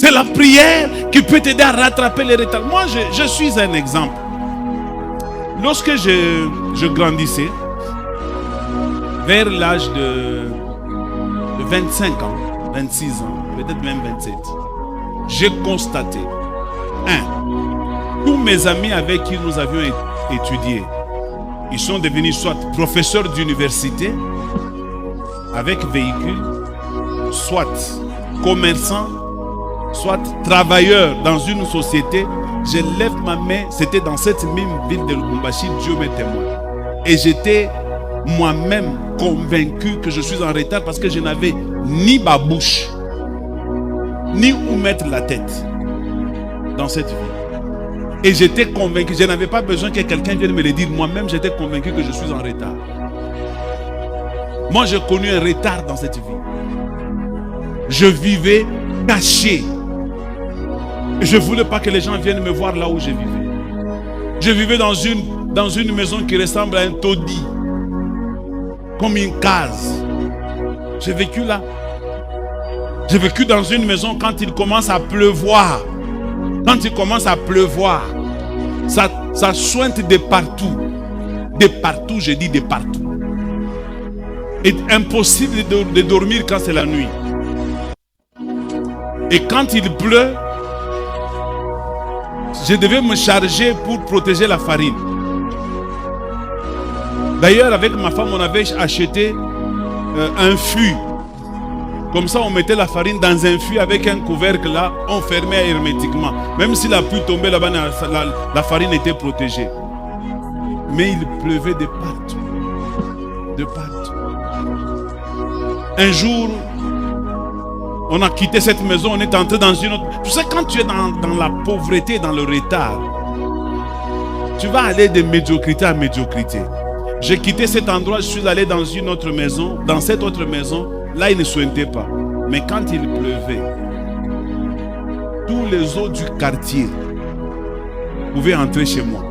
C'est la prière qui peut t'aider à rattraper les retards. Moi, je suis un exemple. Lorsque je grandissais, vers l'âge de 25 ans, 26 ans, peut-être même 27, j'ai constaté, tous mes amis avec qui nous avions étudié, ils sont devenus soit professeurs d'université avec véhicule, soit commerçants, soit travailleurs dans une société. Je lève ma main, c'était dans cette même ville de Lubumbashi, Dieu m'est témoin. Et j'étais moi-même convaincu que je suis en retard parce que je n'avais ni ma bouche, ni où mettre la tête dans cette vie. Et j'étais convaincu, je n'avais pas besoin que quelqu'un vienne me le dire. Moi-même, j'étais convaincu que je suis en retard. Moi, j'ai connu un retard dans cette vie. Je vivais caché. Je ne voulais pas que les gens viennent me voir là où je vivais. Je vivais dans une maison qui ressemble à un taudis, comme une case. J'ai vécu là. J'ai vécu dans une maison quand il commence à pleuvoir. Quand il commence à pleuvoir, ça sointe de partout. De partout, je dis de partout. Et impossible de dormir quand c'est la nuit. Et quand il pleut, je devais me charger pour protéger la farine. D'ailleurs, avec ma femme, on avait acheté un fût. Comme ça, on mettait la farine dans un fût avec un couvercle là, on fermait hermétiquement. Même si la pluie tombait là-bas, la farine était protégée. Mais il pleuvait de partout. De partout. Un jour, on a quitté cette maison, on est entré dans une autre. Tu sais, quand tu es dans la pauvreté, dans le retard, tu vas aller de médiocrité à médiocrité. J'ai quitté cet endroit, je suis allé dans une autre maison. Dans cette autre maison, là, il ne sointait pas. Mais quand il pleuvait, tous les eaux du quartier pouvaient entrer chez moi.